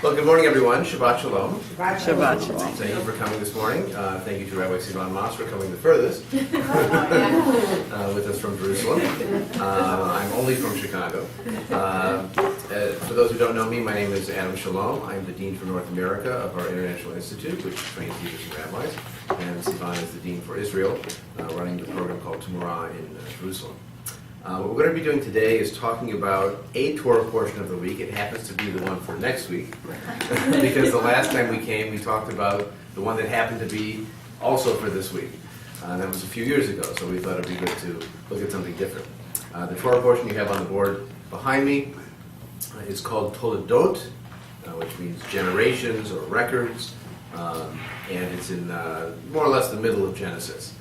Well, good morning, everyone. Shabbat Shalom. Shabbat Shalom. Thank you for coming this morning. Thank you to Rabbi Sivan Maas for coming the furthest with us from Jerusalem. I'm only from Chicago. For those who don't know me, my name is Adam Shalom. I'm the Dean for North America of our International Institute, which trains leaders and rabbis. And Sivan is the Dean for Israel, running the program called Torah in Jerusalem. What we're going to be doing today is talking about a Torah portion of the week. It happens to be the one for next week, because the last time we came, we talked about the one that happened to be also for this week. That was a few years ago, so we thought it'd be good to look at something different. The Torah portion you have on the board behind me is called Toledot, which means generations or records, and it's in more or less the middle of Genesis.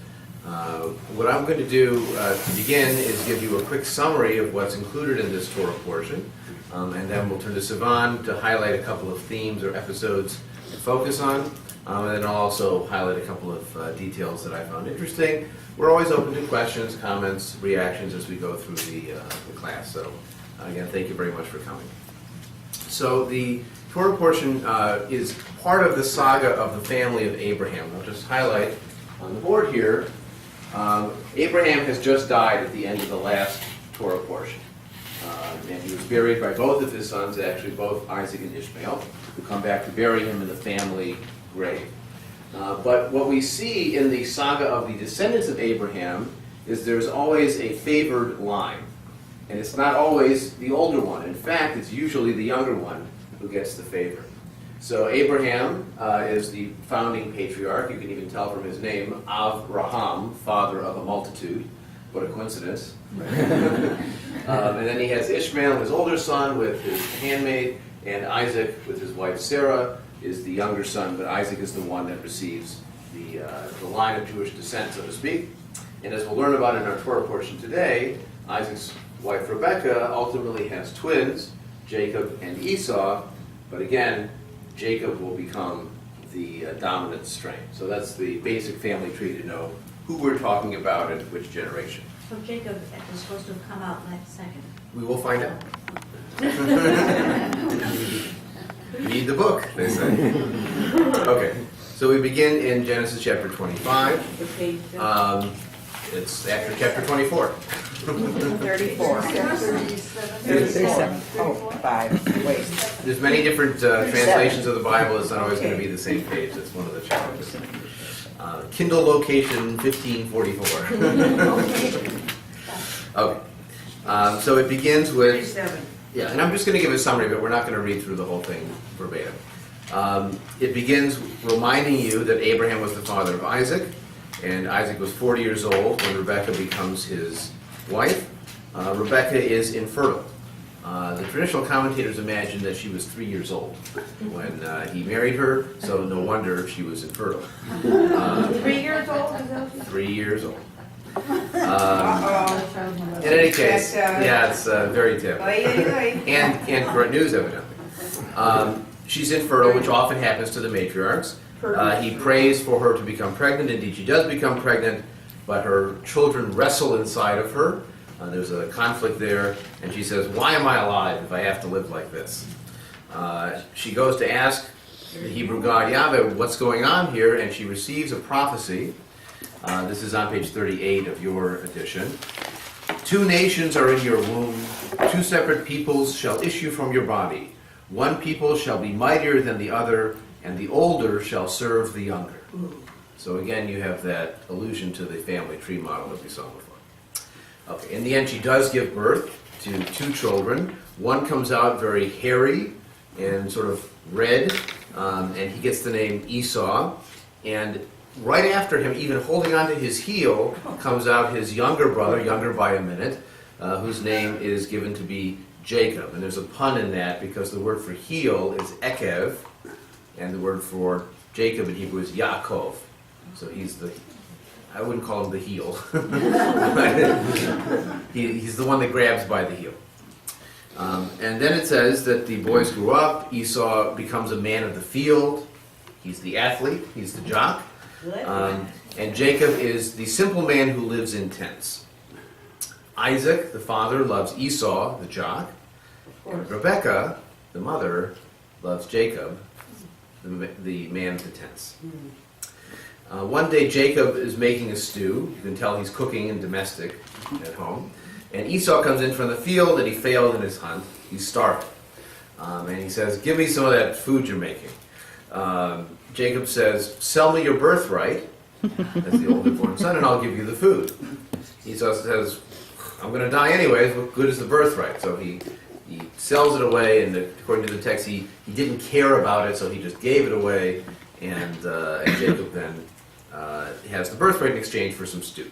What I'm going to do to begin is give you a quick summary of what's included in this Torah portion, and then we'll turn to Sivan to highlight a couple of themes or episodes to focus on, and then I'll also highlight a couple of details that I found interesting. We're always open to questions, comments, reactions as we go through the class. So again, thank you very much for coming. So the Torah portion is part of the saga of the family of Abraham. I'll just highlight on the board here. Abraham has just died at the end of the last Torah portion. And he was buried by both of his sons, actually both Isaac and Ishmael, who come back to bury him in the family grave. But what we see in the saga of the descendants of Abraham is there's always a favored line. And it's not always the older one. In fact, it's usually the younger one who gets the favor. So Abraham is the founding patriarch. You can even tell from his name, Avraham, father of a multitude. What a coincidence. And then he has Ishmael, his older son, with his handmaid, and Isaac with his wife Sarah is the younger son, but Isaac is the one that receives the line of Jewish descent, so to speak. And as we'll learn about in our Torah portion today, Isaac's wife Rebekah ultimately has twins, Jacob and Esau, but again, Jacob will become the dominant strain. So that's the basic family tree to know who we're talking about and which generation. So Jacob is supposed to come out next second. We will find out. Read the book, they say. Okay, so we begin in Genesis chapter 25. It's after chapter 24. 34. 37. Oh, 5. Wait. There's many different translations of the Bible. It's not always going to be the same page. That's one of the challenges. Kindle location 1544. Okay. So it begins with... Yeah, and I'm just going to give a summary, but we're not going to read through the whole thing verbatim. It begins reminding you that Abraham was the father of Isaac, and Isaac was 40 years old when Rebekah becomes his wife. Rebekah is infertile. The traditional commentators imagine that she was 3 years old when he married her, so no wonder she was infertile. 3 years old? 3 years old. In any case, yeah, it's very typical. And correct news, evidently. She's infertile, which often happens to the matriarchs. He prays for her to become pregnant. Indeed, she does become pregnant, but her children wrestle inside of her. There's a conflict there, and she says, "Why am I alive if I have to live like this?" She goes to ask the Hebrew God Yahweh what's going on here, and she receives a prophecy. This is on page 38 of your edition. "Two nations are in your womb, two separate peoples shall issue from your body. One people shall be mightier than the other, and the older shall serve the younger." So again, you have that allusion to the family tree model that we saw before. Okay, in the end, she does give birth to two children. One comes out very hairy and sort of red, and he gets the name Esau. And right after him, even holding onto his heel, comes out his younger brother, younger by a minute, whose name is given to be Jacob. And there's a pun in that because the word for heel is Ekev, and the word for Jacob in Hebrew is Yaakov. So he's the, I wouldn't call him the heel. He's the one that grabs by the heel. And then it says that the boys grew up. Esau becomes a man of the field. He's the athlete. He's the jock. And Jacob is the simple man who lives in tents. Isaac, the father, loves Esau, the jock. And Rebekah, the mother, loves Jacob, the man of the tents. One day Jacob is making a stew. You can tell he's cooking and domestic at home. And Esau comes in from the field and he failed in his hunt. He's starving. And he says, give me some of that food you're making. Jacob says, sell me your birthright, as the older born son, and I'll give you the food. Esau says, I'm going to die anyways, what good is the birthright? So he sells it away, and according to the text, he didn't care about it, so he just gave it away, and Jacob then has the birthright in exchange for some stew.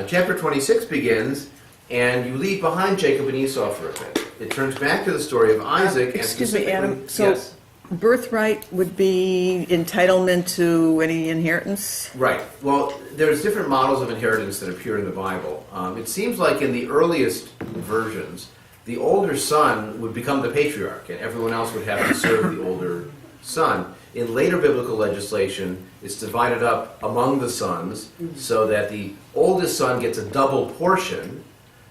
Chapter 26 begins, and you leave behind Jacob and Esau for a bit. It turns back to the story of Isaac. Excuse me, Adam. So yes. birthright would be entitlement to any inheritance? Right. Well, there's different models of inheritance that appear in the Bible. It seems like in the earliest versions, the older son would become the patriarch, and everyone else would have to serve the older son. In later biblical legislation, it's divided up among the sons so that the oldest son gets a double portion.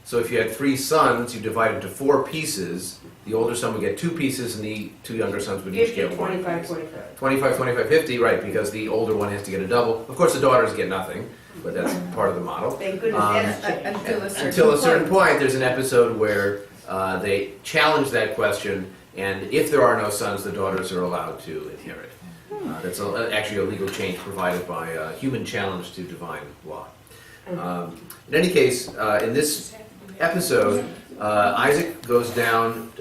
So if you had 3 sons, you divide it into 4 pieces. The older son would get 2 pieces, and the 2 younger sons would each get 1 piece. 25, 50, right, because the older one has to get a double. Of course, the daughters get nothing, but that's part of the model. Thank goodness that's Until a certain point, there's an episode where they challenge that question, and if there are no sons, the daughters are allowed to inherit. That's actually a legal change provided by a human challenge to divine law. In any case, in this episode, Isaac goes down,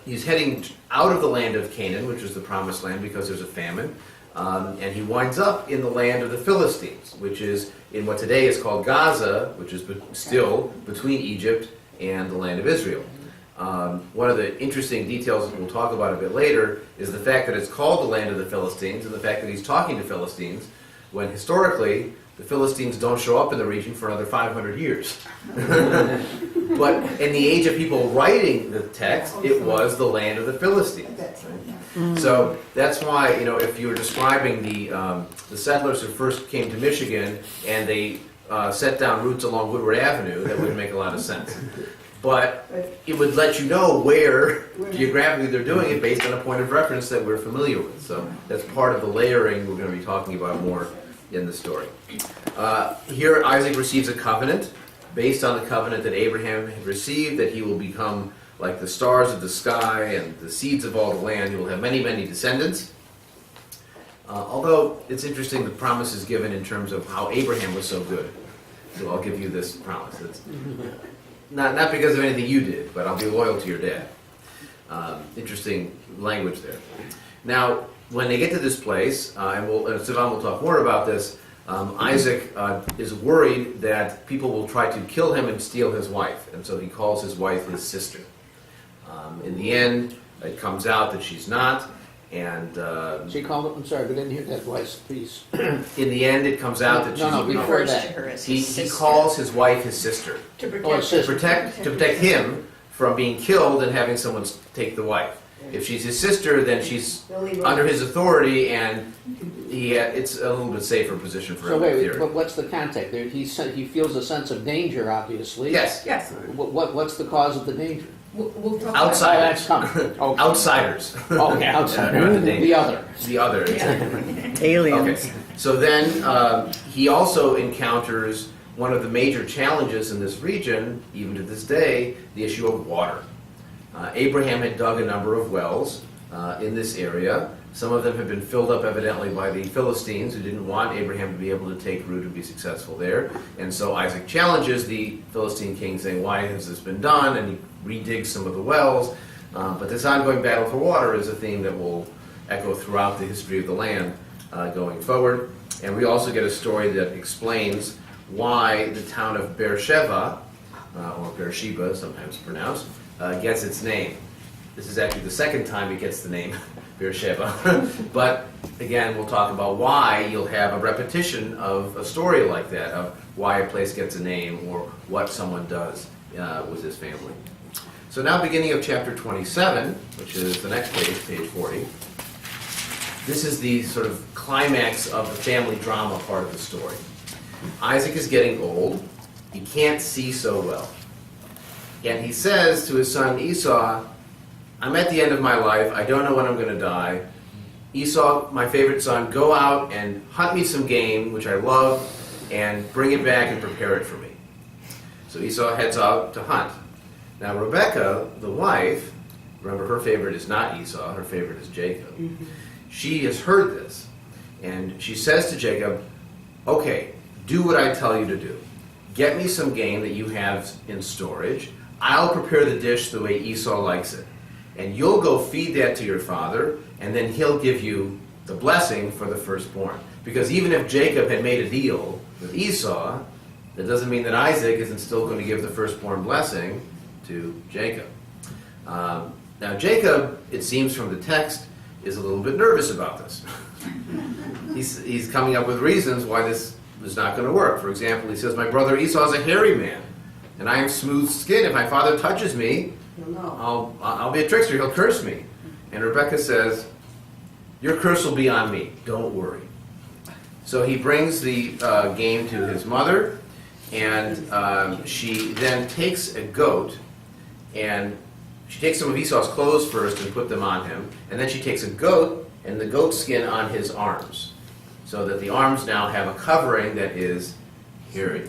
he's heading out of the land of Canaan, which is the promised land, because there's a famine, and he winds up in the land of the Philistines, which is in what today is called Gaza, which is still between Egypt and the land of Israel. One of the interesting details that we'll talk about a bit later is the fact that it's called the land of the Philistines, and the fact that he's talking to Philistines, when historically the Philistines don't show up in the region for another 500 years. But in the age of people writing the text, it was the land of the Philistines. Right? So that's why, if you were describing the settlers who first came to Michigan and they set down roots along Woodward Avenue, that would make a lot of sense. But it would let you know where geographically they're doing it based on a point of reference that we're familiar with. So that's part of the layering we're going to be talking about more in the story. Here Isaac receives a covenant based on the covenant that Abraham had received, that he will become like the stars of the sky and the seeds of all the land. He will have many, many descendants. Although it's interesting, the promise is given in terms of how Abraham was so good. So I'll give you this promise. It's not because of anything you did, but I'll be loyal to your dad. Interesting language there. Now, when they get to this place, and Sivan will talk more about this, Isaac is worried that people will try to kill him and steal his wife, and so he calls his wife his sister. In the end, it comes out that she's not, and She called it, I'm sorry, but I didn't hear that voice, please. in the end, it comes out that she's No, before refers to that. her as he his sister. calls his wife his sister To Oh, protect it's sister. to protect him from being killed and having someone take the wife. If she's his sister, then she's under his authority, and it's a little bit safer position for So him. wait, in theory. but what's the context there? He feels a sense of danger, obviously. Yes, Yes. What's the cause of the danger? We'll talk outsiders. Oh, that's coming. Okay. Outsiders. Okay, outsider. Not the danger. The other. The other. Exactly. Aliens. Okay. So then he also encounters one of the major challenges in this region, even to this day, the issue of water. Abraham had dug a number of wells in this area. Some of them had been filled up evidently by the Philistines, who didn't want Abraham to be able to take root and be successful there. And so Isaac challenges the Philistine king, saying, why has this been done? And he redigs some of the wells. But this ongoing battle for water is a theme that will echo throughout the history of the land going forward. And we also get a story that explains why the town of Beersheba, or Beersheba, sometimes pronounced, gets its name. This is actually the second time it gets the name Beersheba. But again, we'll talk about why you'll have a repetition of a story like that, of why a place gets a name or what someone does with his family. So now beginning of chapter 27, which is the next page, page 40, this is the sort of climax of the family drama part of the story. Isaac is getting old. He can't see so well. And he says to his son Esau, I'm at the end of my life. I don't know when I'm going to die. Esau, my favorite son, go out and hunt me some game, which I love, and bring it back and prepare it for me. So Esau heads out to hunt. Now Rebekah, the wife, remember her favorite is not Esau, her favorite is Jacob. She has heard this, and she says to Jacob, okay, do what I tell you to do. Get me some game that you have in storage. I'll prepare the dish the way Esau likes it. And you'll go feed that to your father, and then he'll give you the blessing for the firstborn. Because even if Jacob had made a deal with Esau, that doesn't mean that Isaac isn't still going to give the firstborn blessing to Jacob. Now Jacob, it seems from the text, is a little bit nervous about this. He's coming up with reasons why this is not going to work. For example, he says, my brother Esau is a hairy man, and I am smooth-skinned. If my father touches me, I'll be a trickster. He'll curse me. And Rebekah says, your curse will be on me. Don't worry. So he brings the game to his mother, and she then takes a goat, and she takes some of Esau's clothes first and put them on him, and then she takes a goat and the goat skin on his arms, so that the arms now have a covering that is hairy.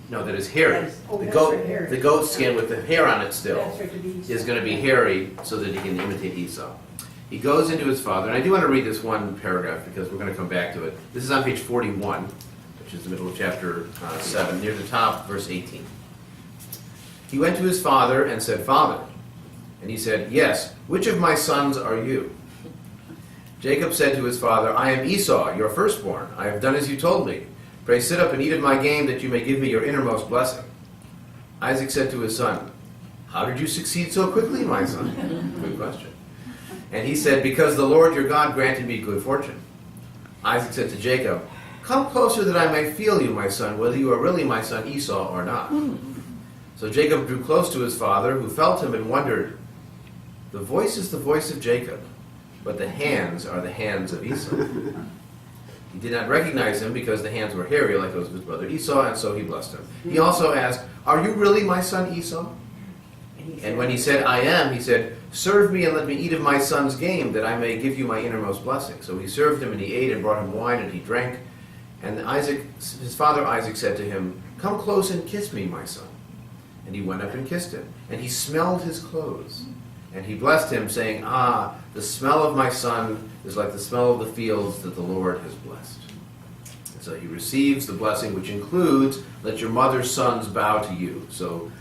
No, that is hairy. The goat skin with the hair on it still is going to be hairy so that he can imitate Esau. He goes into his father, and I do want to read this one paragraph because we're going to come back to it. This is on page 41, which is the middle of chapter 7, near the top, verse 18. He went to his father and said, Father. And he said, yes, which of my sons are you? Jacob said to his father, I am Esau, your firstborn. I have done as you told me. Pray sit up and eat of my game that you may give me your innermost blessing. Isaac said to his son, how did you succeed so quickly, my son? Good question. And he said, because the Lord your God granted me good fortune. Isaac said to Jacob, come closer that I may feel you, my son, whether you are really my son Esau or not. So Jacob drew close to his father, who felt him and wondered, the voice is the voice of Jacob, but the hands are the hands of Esau. He did not recognize him because the hands were hairy like those of his brother Esau, and so he blessed him. He also asked, are you really my son Esau? And when he said, I am, he said, serve me and let me eat of my son's game, that I may give you my innermost blessing. So he served him, and he ate and brought him wine, and he drank. And his father Isaac said to him, come close and kiss me, my son. And he went up and kissed him. And he smelled his clothes. And he blessed him, saying, ah, the smell of my son is like the smell of the fields that the Lord has blessed. And so he receives the blessing, which includes, let your mother's sons bow to you. So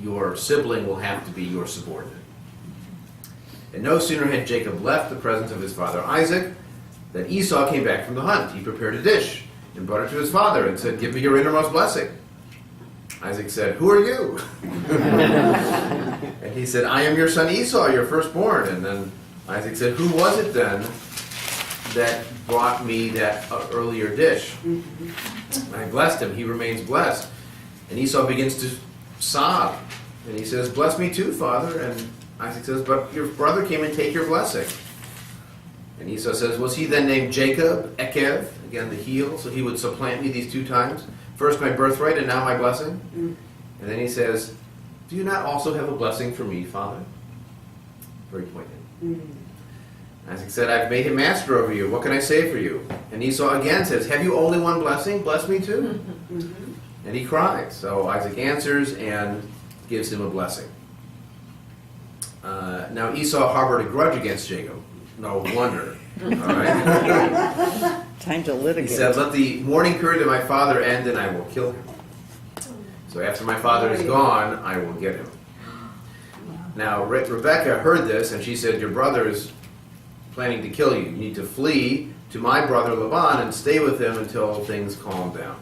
your sibling will have to be your subordinate. And no sooner had Jacob left the presence of his father Isaac than Esau came back from the hunt. He prepared a dish and brought it to his father and said, give me your innermost blessing. Isaac said, who are you? And he said, I am your son Esau, your firstborn. And then Isaac said, who was it then that brought me that earlier dish? I blessed him. He remains blessed. And Esau begins to sob. And he says, bless me too, father. And Isaac says, but your brother came and take your blessing. And Esau says, was he then named Jacob, Ekev, again the heel, so he would supplant me these two times? First my birthright and now my blessing? And then he says, do you not also have a blessing for me, father? Very poignant. Isaac said, I've made him master over you. What can I say for you? And Esau again says, have you only one blessing? Bless me too. And he cries. So Isaac answers and gives him a blessing. Now Esau harbored a grudge against Jacob. No wonder. All right. Time to litigate. He said, let the mourning period of my father end and I will kill him. So after my father is gone, I will get him. Now Rebekah heard this and she said, your brother is planning to kill you. You need to flee to my brother Laban and stay with him until things calm down.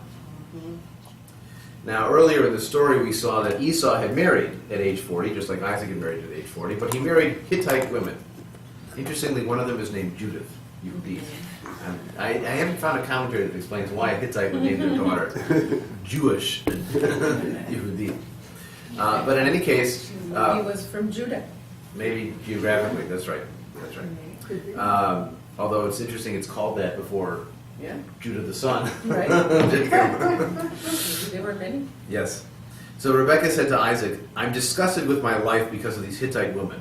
Now earlier in the story we saw that Esau had married at age 40, just like Isaac had married at age 40, but he married Hittite women. Interestingly, one of them is named Judith. I haven't found a commentary that explains why a Hittite would name their daughter Jewish. Yehudi. But in any case, He was from Judah. maybe geographically, that's right. That's right. Although it's interesting, it's called that before Judah the son. Right. Jacob. There were many. Yes. So Rebekah said to Isaac, I'm disgusted with my life because of these Hittite women.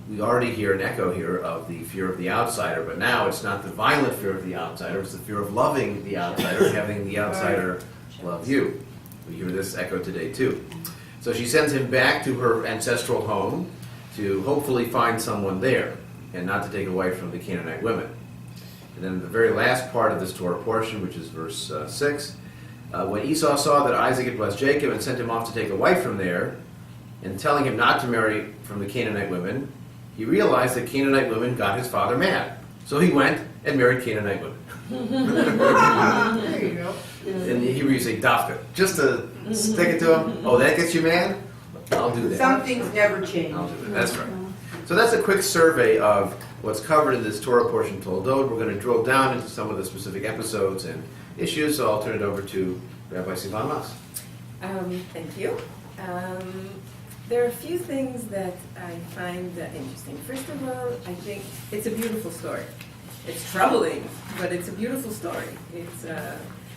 we already hear an echo here of the fear of the outsider, but now it's not the violent fear of the outsider, it's the fear of loving the outsider, having the outsider love you. We hear this echo today too. So she sends him back to her ancestral home to hopefully find someone there and not to take a wife from the Canaanite women. And then the very last part of this Torah portion, which is verse 6, when Esau saw that Isaac had blessed Jacob and sent him off to take a wife from there, and telling him not to marry from the Canaanite women, he realized that Canaanite women got his father mad. So he went and married Canaanite women. There you go. In the Hebrew you say dafka, just to stick it to him. Oh, that gets you mad? I'll do that. Some things never change. I'll do that. That's right. So that's a quick survey of what's covered in this Torah portion, Toldot. We're going to drill down into some of the specific episodes and issues, so I'll turn it over to Rabbi Sivan Maas. Thank you. There are a few things that I find interesting. First of all, I think it's a beautiful story. It's troubling, but it's a beautiful story.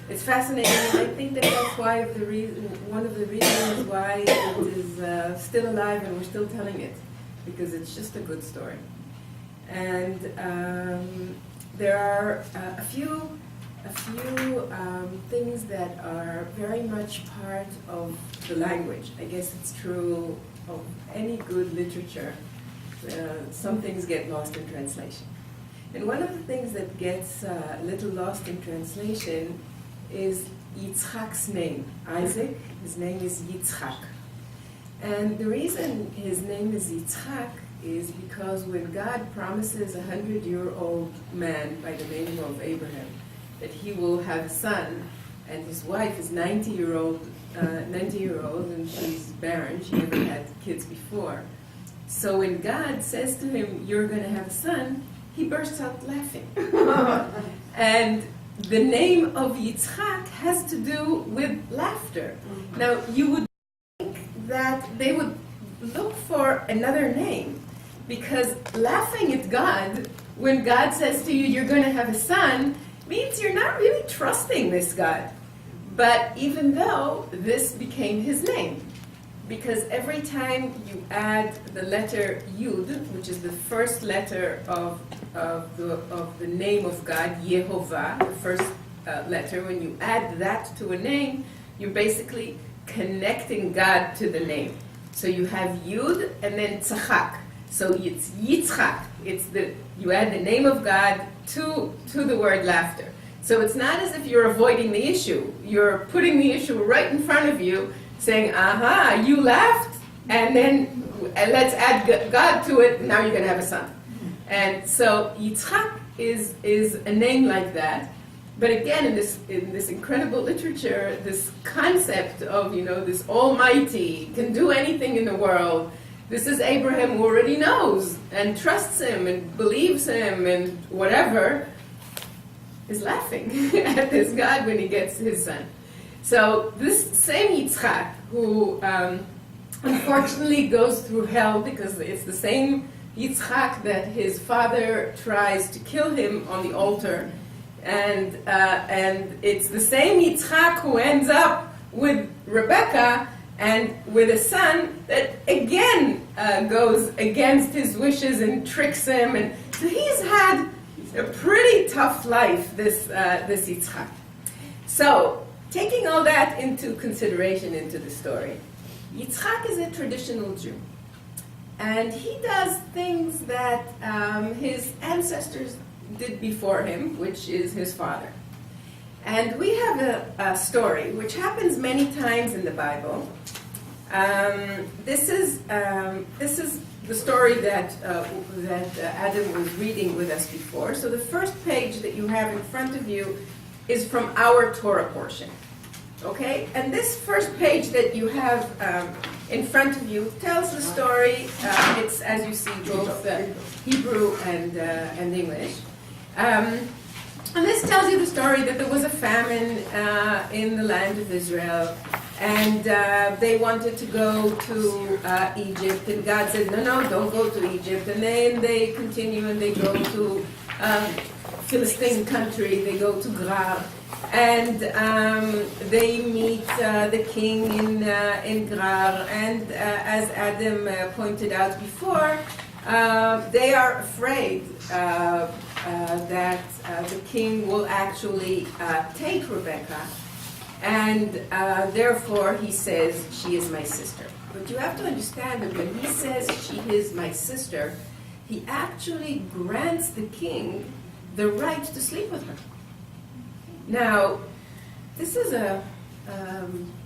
It's fascinating, and I think that that's why one of the reasons why it is still alive and we're still telling it, because it's just a good story. And there are a few things that are very much part of the language. I guess it's true of any good literature. Some things get lost in translation. And one of the things that gets a little lost in translation is Yitzchak's name. Isaac, his name is Yitzchak. And the reason his name is Yitzchak is because when God promises a 100-year-old man by the name of Abraham that he will have a son, and his wife is 90-year-old, and she's barren, she never had kids before. So when God says to him, "You're going to have a son," he bursts out laughing. And the name of Yitzchak has to do with laughter. Now, you would think that they would look for another name, because laughing at God when God says to you, "You're going to have a son," means you're not really trusting this God. But even though this became his name, because every time you add the letter Yud, which is the first letter of the name of God, Yehovah, the first letter, when you add that to a name, you're basically connecting God to the name. So you have Yud and then Tzachak. So it's Yitzchak. You add the name of God to the word laughter. So it's not as if you're avoiding the issue. You're putting the issue right in front of you, saying, "Aha, you laughed, and then let's add God to it. Now you're going to have a son." And so Yitzchak is a name like that. But again, in this incredible literature, this concept of this Almighty can do anything in the world. This is Abraham who already knows and trusts him and believes him and whatever, is laughing at this God when he gets his son. So this same Yitzchak, who unfortunately goes through hell because it's the same Yitzchak that his father tries to kill him on the altar, and it's the same Yitzchak who ends up with Rebecca and with a son that again goes against his wishes and tricks him, and so he's had a pretty tough life, this Yitzchak. So, taking all that into consideration into the story, Yitzchak is a traditional Jew. And he does things that his ancestors did before him, which is his father. And we have a story which happens many times in the Bible. This is the story that Adam was reading with us before. So the first page that you have in front of you is from our Torah portion. Okay? And this first page that you have in front of you tells the story. It's, as you see, both Hebrew and English. And this tells you the story that there was a famine in the land of Israel, and they wanted to go to Egypt, and God said, no, don't go to Egypt. And then they continue and they go to Philistine country, they go to Gerar, and they meet the king in Gerar, and as Adam pointed out before, They are afraid that the king will actually take Rebecca, and therefore he says, she is my sister. But you have to understand that when he says she is my sister, he actually grants the king the right to sleep with her. Now, this is a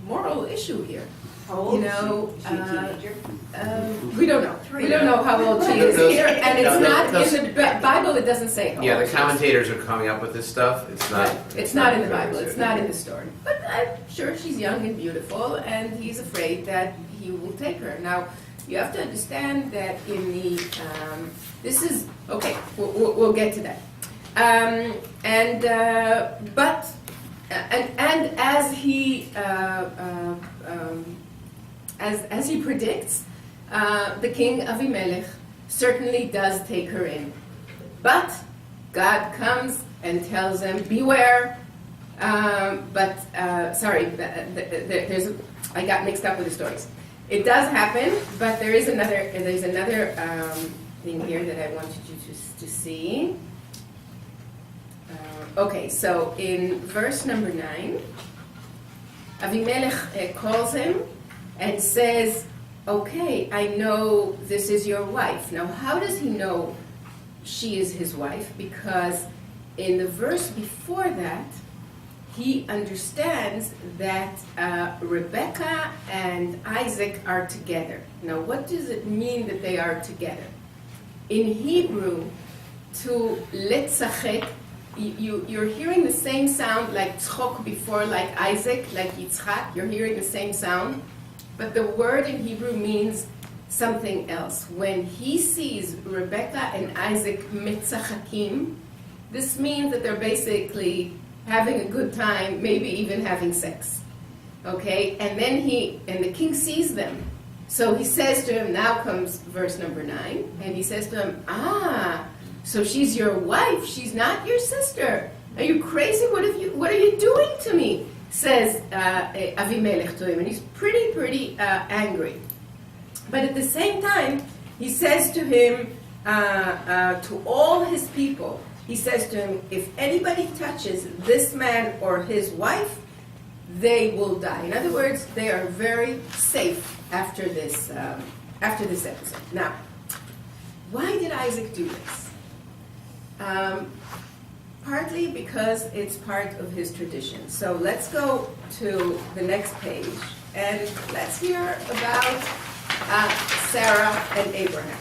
moral issue here. How old You know, is she? Is she a teenager? We don't know. We don't know how old she is here, and it's not those- in the Bible. It doesn't say how Yeah, old the she is. commentators are coming up with this stuff. It's not. Right. It's not in the Bible. It's not in the story. But I'm sure she's young and beautiful, and he's afraid that he will take her. Now, you have to understand that in the this is okay. We'll get to that. And as he as he predicts, the king Avimelech certainly does take her in, but God comes and tells him, "Beware." There's I got mixed up with the stories. It does happen, but there's another thing here that I wanted you to see. Okay, so in verse number 9, Avimelech calls him and says, "Okay, I know this is your wife." Now, how does he know she is his wife? Because in the verse before that, he understands that Rebecca and Isaac are together. Now, what does it mean that they are together? In Hebrew, to letzachek, you're hearing the same sound like tzchok before, like Isaac, like Yitzchak. You're hearing the same sound, but the word in Hebrew means something else. When he sees Rebecca and Isaac mitzachakim, this means that they're basically having a good time, maybe even having sex. Okay, and then the king sees them. So he says to him, now comes verse number 9, and he says to him, so she's your wife, she's not your sister. Are you crazy? What are you doing to me? Says Avimelech to him, and he's pretty angry. But at the same time, he says to him, to all his people, he says to him, if anybody touches this man or his wife, they will die. In other words, they are very safe after this episode. Now, why did Isaac do this? Partly because it's part of his tradition. So let's go to the next page and let's hear about Sarah and Abraham.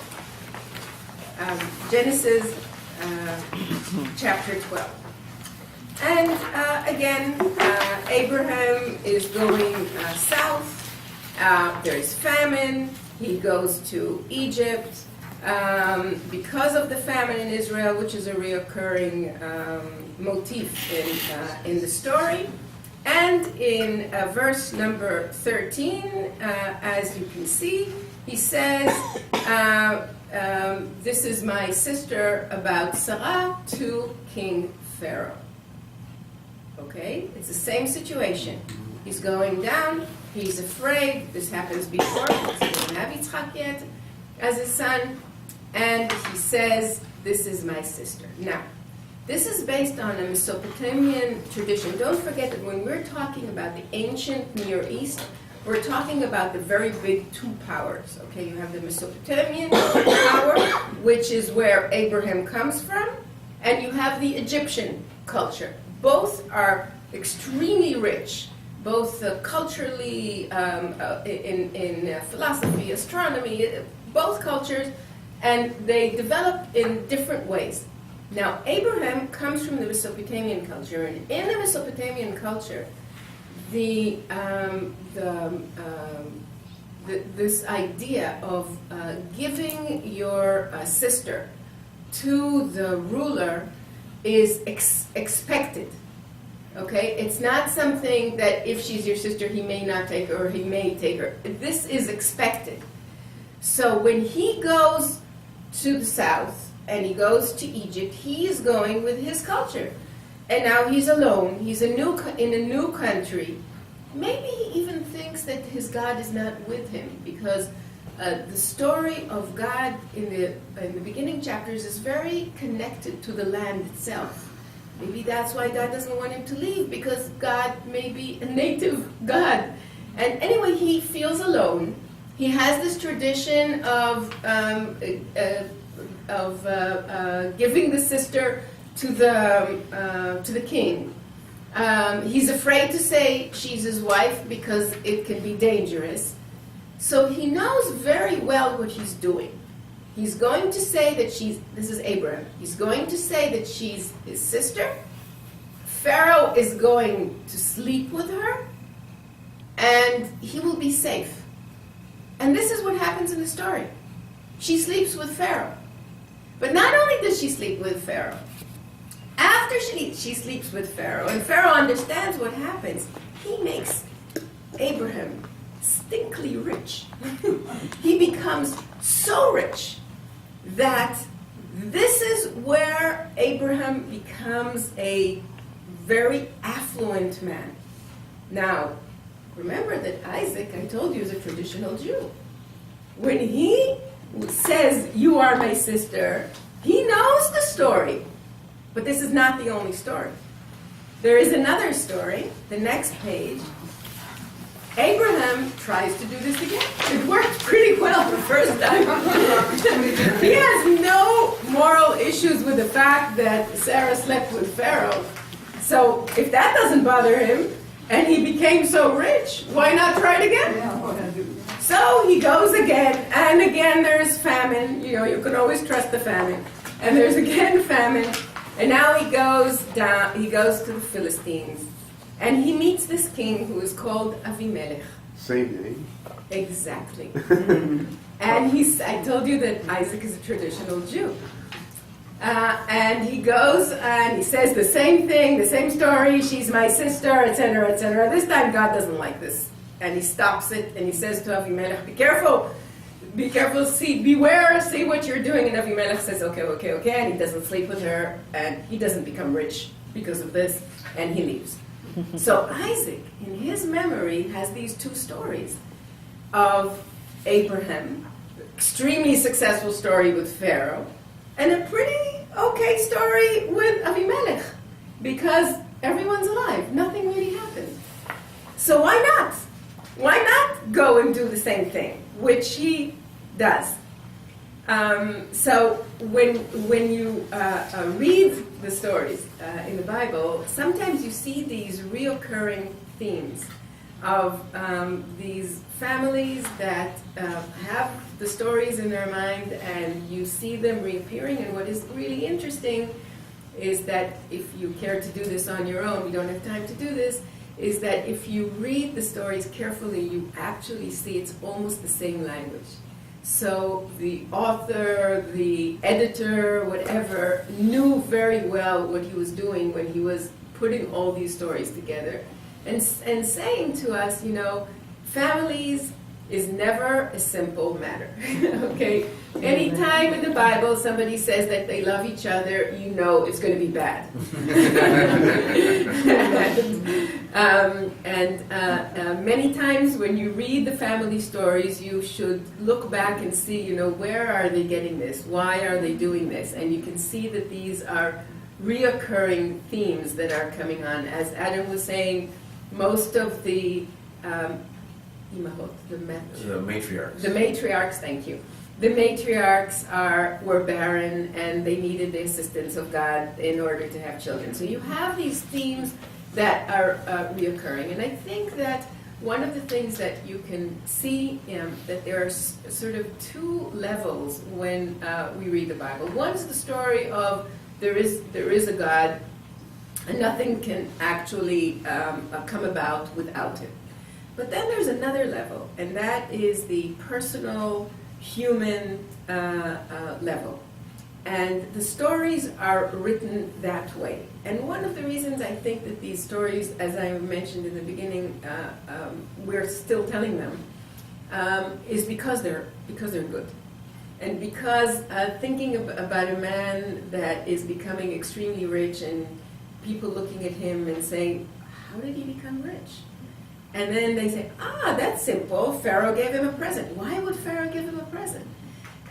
Genesis chapter 12. And again, Abraham is going south. There's famine. He goes to Egypt because of the famine in Israel, which is a reoccurring motif in the story. And in verse number 13, as you can see, he says, this is my sister about Sarah to King Pharaoh. Okay? It's the same situation. He's going down. He's afraid. This happens before because he doesn't have Yitzchak yet as his son. And he says, this is my sister. Now, this is based on a Mesopotamian tradition. Don't forget that when we're talking about the ancient Near East, we're talking about the very big two powers. Okay, you have the Mesopotamian power, which is where Abraham comes from, and you have the Egyptian culture. Both are extremely rich, both culturally, in philosophy, astronomy, both cultures, and they develop in different ways. Now, Abraham comes from the Mesopotamian culture, and in the Mesopotamian culture, this idea of giving your sister to the ruler is expected. Okay, it's not something that if she's your sister, he may not take her or he may take her. This is expected. So when he goes to the south and he goes to Egypt, he is going with his culture. And now he's alone. He's in a new country. Maybe he even thinks that his God is not with him because The story of God in the beginning chapters is very connected to the land itself. Maybe that's why God doesn't want him to leave, because God may be a native God. And anyway, he feels alone. He has this tradition of giving the sister to the king. He's afraid to say she's his wife because it can be dangerous. So he knows very well what he's doing. He's going to say that this is Abraham, he's going to say that she's his sister. Pharaoh is going to sleep with her, and he will be safe. And this is what happens in the story. She sleeps with Pharaoh. But not only does she sleep with Pharaoh, after she sleeps with Pharaoh, and Pharaoh understands what happens, he makes Abraham stinkly rich. He becomes so rich that this is where Abraham becomes a very affluent man. Now, remember that Isaac, I told you, is a traditional Jew. When he says, "You are my sister," he knows the story. But this is not the only story. There is another story, the next page. Abraham tries to do this again. It worked pretty well the first time. He has no moral issues with the fact that Sarah slept with Pharaoh. So if that doesn't bother him, and he became so rich, why not try it again? So he goes again, and again there's famine. You know, you can always trust the famine. And there's again famine. And now he goes to the Philistines. And he meets this king who is called Avimelech. Same name. Exactly. And I told you that Isaac is a traditional Jew. And he goes and he says the same thing, the same story, she's my sister, etc., etc. This time God doesn't like this. And he stops it and he says to Avimelech, be careful, beware, see what you're doing. And Avimelech says, okay, and he doesn't sleep with her, and he doesn't become rich because of this, and he leaves. So Isaac, in his memory, has these two stories of Abraham, extremely successful story with Pharaoh, and a pretty okay story with Avimelech, because everyone's alive, nothing really happened. So why not? Why not go and do the same thing, which he does? So when you read the stories in the Bible, sometimes you see these reoccurring themes of these families that have the stories in their mind, and you see them reappearing. And what is really interesting is that if you care to do this on your own, you don't have time to do this, is that if you read the stories carefully, you actually see it's almost the same language. So the author, the editor, whatever, knew very well what he was doing when he was putting all these stories together and saying to us, you know, families is never a simple matter. Okay? Anytime in the Bible somebody says that they love each other, you know it's going to be bad. Many times when you read the family stories, you should look back and see, you know, where are they getting this? Why are they doing this? And you can see that these are reoccurring themes that are coming on. As Adam was saying, most of the matriarchs. The matriarchs, thank you. The matriarchs were barren, and they needed the assistance of God in order to have children. So you have these themes that are reoccurring. And I think that one of the things that you can see that there are sort of two levels when we read the Bible. One is the story of there is a God, and nothing can actually come about without him. But then there's another level, and that is the personal, human level. And the stories are written that way. And one of the reasons I think that these stories, as I mentioned in the beginning, we're still telling them, is because they're good. And because thinking about a man that is becoming extremely rich and people looking at him and saying, how did he become rich? And then they say, that's simple. Pharaoh gave him a present. Why would Pharaoh give him a present?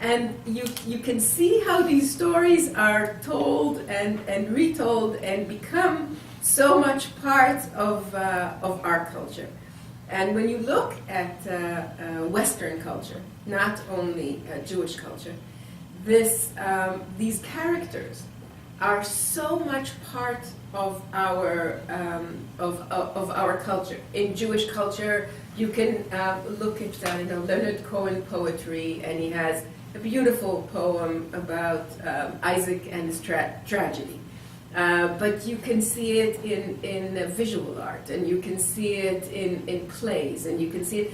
And you can see how these stories are told and retold and become so much part of our culture. And when you look at Western culture, not only Jewish culture, these characters are so much part of our culture. In Jewish culture, you can look at Leonard Cohen poetry, and he has a beautiful poem about Isaac and his tragedy. But you can see it in visual art, and you can see it in plays, and you can see it.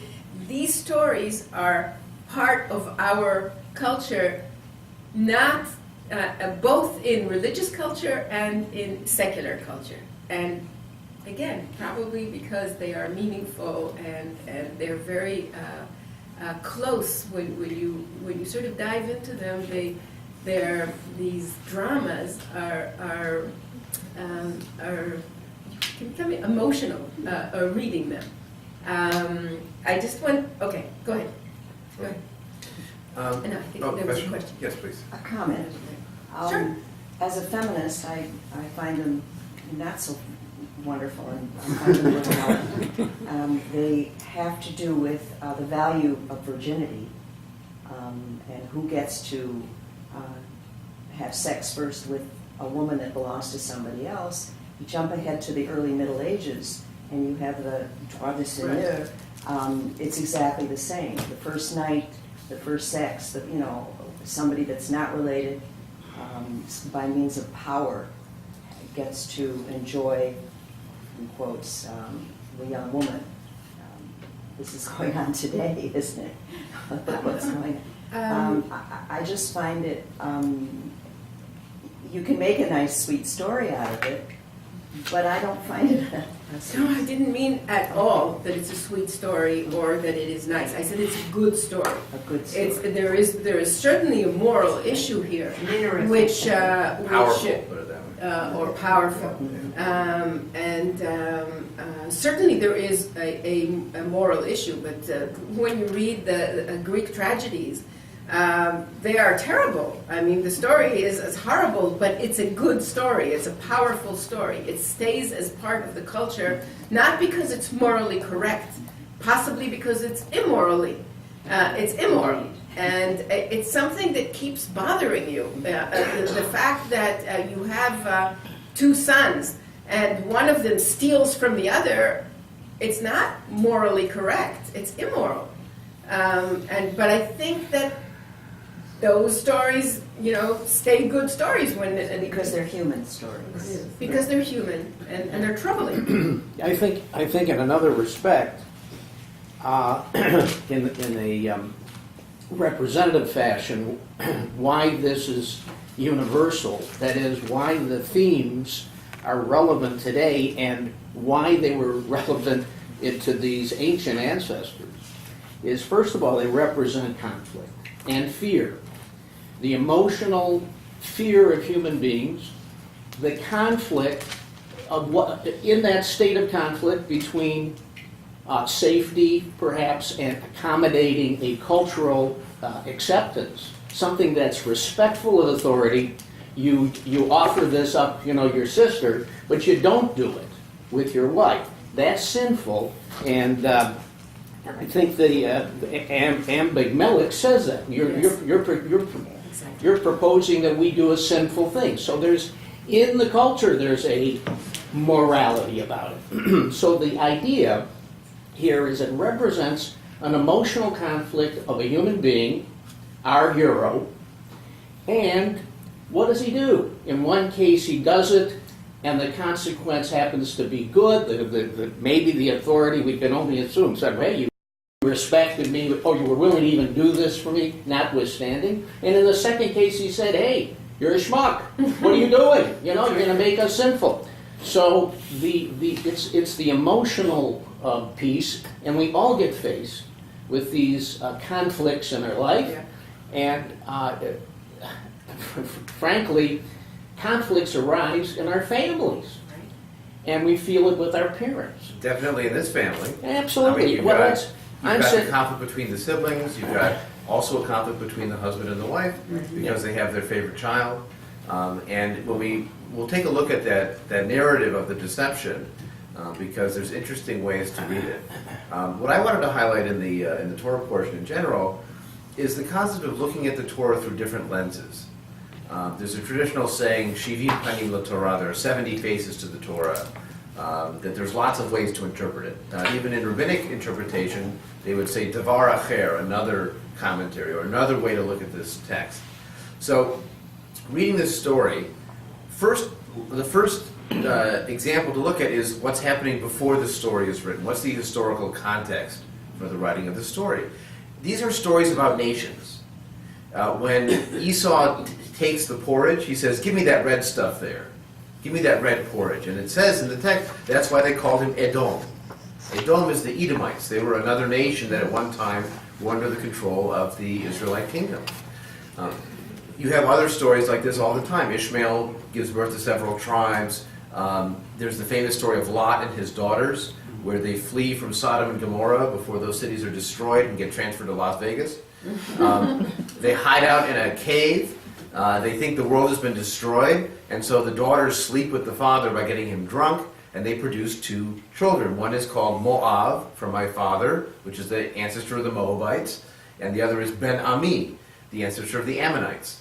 These stories are part of our culture, not both in religious culture and in secular culture. And again, probably because they are meaningful and they're very close when you sort of dive into them. These dramas are can become emotional reading them. I just want. Okay, go ahead. Go ahead. And I think there was a question. Yes, please. A comment. Sure. As a feminist, I find them not so wonderful, and I find them without. They have to do with the value of virginity and who gets to have sex first with a woman that belongs to somebody else. You jump ahead to the early Middle Ages, and you have the droit de seigneur. It's exactly the same. The first night, the first sex, somebody that's not related, by means of power, gets to enjoy, in quotes, the young woman. This is going on today, isn't it? What's going on? I just find it, you can make a nice, sweet story out of it, but I don't find it No, I didn't mean at all that it's a sweet story or that it is nice. I said it's a good story. a good story. There is certainly a moral issue here, which Powerful, put it that way. or powerful, certainly there is a moral issue. But when you read the Greek tragedies, they are terrible. I mean, the story is horrible, but it's a good story. It's a powerful story. It stays as part of the culture, not because it's morally correct, possibly because it's immorally. It's immoral. And it's something that keeps bothering you. The fact that you have two sons and one of them steals from the other, it's not morally correct. It's immoral. But I think that those stories, stay good stories Because they're human stories. because they're human and they're troubling. I think in another respect, in a representative fashion, why this is universal, that is, why the themes are relevant today and why they were relevant to these ancient ancestors, is first of all, they represent conflict and fear. The emotional fear of human beings, the conflict of what, in that state of conflict between safety, perhaps, and accommodating a cultural acceptance, something that's respectful of authority. You offer this up, your sister, but you don't do it with your wife. That's sinful, and I think the Ambig Melech says that. You're proposing that we do a sinful thing. So in the culture, there's a morality about it. So the idea here is it represents an emotional conflict of a human being, our hero, and what does he do? In one case, he does it, and the consequence happens to be good. Maybe the authority, we can only assume, said, hey, you respected me, or you were willing to even do this for me, notwithstanding. And in the second case, he said, hey, you're a schmuck. What are you doing? You're going to make us sinful. So it's the emotional piece, and we all get faced with these conflicts in our life. And frankly, conflicts arise in our families. and we feel it with our parents. Definitely in this family. Absolutely. I mean, you've Well, got, that's- you've I'm got saying- the conflict between the siblings, you've got also a conflict between the husband and the wife, because they have their favorite child. And when we'll take a look at that narrative of the deception, because there's interesting ways to read it. What I wanted to highlight in the Torah portion in general is the concept of looking at the Torah through different lenses. There's a traditional saying, Shivim Panim LaTorah, there are 70 faces to the Torah, that there's lots of ways to interpret it. Even in rabbinic interpretation, they would say Davar Acher, another commentary, or another way to look at this text. So, reading this story, the first example to look at is what's happening before the story is written. What's the historical context for the writing of the story? These are stories about nations. When Esau takes the porridge, he says, give me that red stuff there. Give me that red porridge. And it says in the text, that's why they called him Edom. Edom is the Edomites. They were another nation that at one time were under the control of the Israelite kingdom. You have other stories like this all the time. Ishmael gives birth to several tribes. There's the famous story of Lot and his daughters, where they flee from Sodom and Gomorrah before those cities are destroyed and get transferred to Las Vegas. They hide out in a cave. They think the world has been destroyed, and so the daughters sleep with the father by getting him drunk, and they produce two children. One is called Moab, from my father, which is the ancestor of the Moabites, and the other is Ben-Ami, the ancestor of the Ammonites.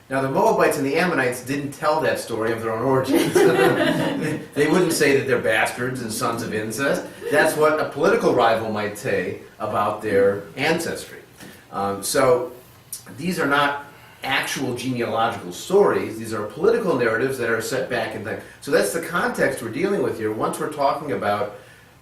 Now, the Moabites and the Ammonites didn't tell that story of their own origins. They wouldn't say that they're bastards and sons of incest. That's what a political rival might say about their ancestry. So these are not actual genealogical stories. These are political narratives that are set back in time. So that's the context we're dealing with here. Once we're talking about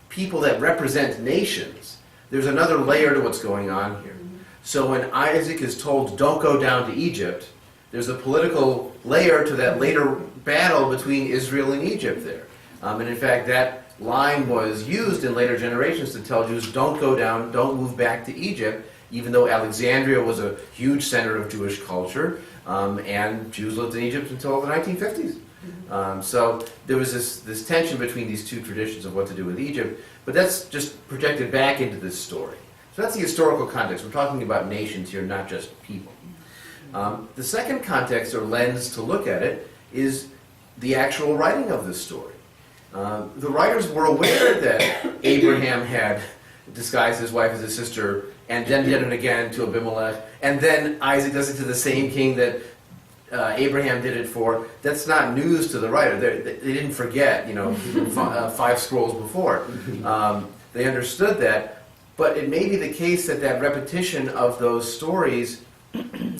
people that represent nations, there's another layer to what's going on here. So when Isaac is told, don't go down to Egypt, there's a political layer to that later battle between Israel and Egypt there. And in fact, that line was used in later generations to tell Jews, don't go down, don't move back to Egypt, even though Alexandria was a huge center of Jewish culture, and Jews lived in Egypt until the 1950s. So there was this tension between these two traditions of what to do with Egypt, but that's just projected back into this story. So that's the historical context. We're talking about nations here, not just people. The second context or lens to look at it is the actual writing of this story. The writers were aware that Abraham had disguised his wife as his sister, and then did it again to Abimelech, and then Isaac does it to the same king that Abraham did it for. That's not news to the writer. They didn't forget, 5 scrolls before. They understood that, but it may be the case that repetition of those stories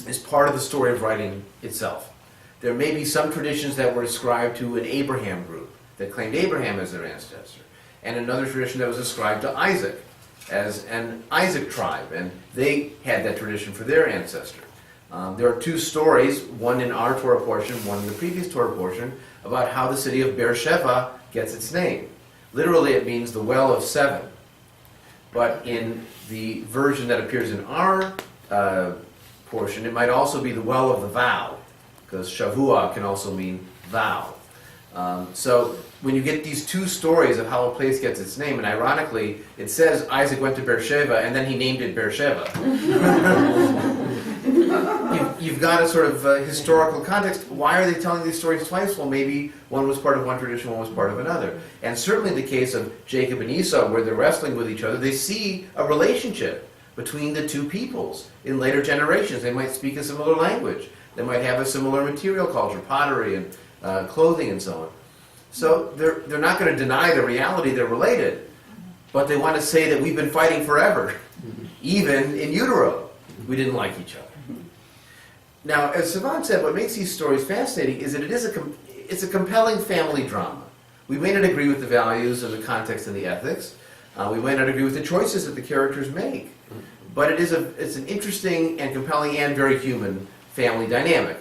is part of the story of writing itself. There may be some traditions that were ascribed to an Abraham group that claimed Abraham as their ancestor, and another tradition that was ascribed to Isaac as an Isaac tribe, and they had that tradition for their ancestor. There are 2 stories, one in our Torah portion, one in the previous Torah portion, about how the city of Beersheba gets its name. Literally, it means the well of 7. But in the version that appears in our portion, it might also be the well of the vow, because Shavua can also mean vow. So when you get these 2 stories of how a place gets its name, and ironically, it says Isaac went to Beersheba, and then he named it Beersheba. You've got a sort of historical context. Why are they telling these stories twice? Well, maybe one was part of one tradition, one was part of another. And certainly in the case of Jacob and Esau, where they're wrestling with each other, they see a relationship between the 2 peoples in later generations. They might speak a similar language. They might have a similar material culture, pottery and clothing and so on. So they're not going to deny the reality they're related, but they want to say that we've been fighting forever. Even in utero, we didn't like each other. Now, as Sivan said, what makes these stories fascinating is that it's a compelling family drama. We may not agree with the values and the context and the ethics. We may not agree with the choices that the characters make. But it's an interesting and compelling and very human family dynamic,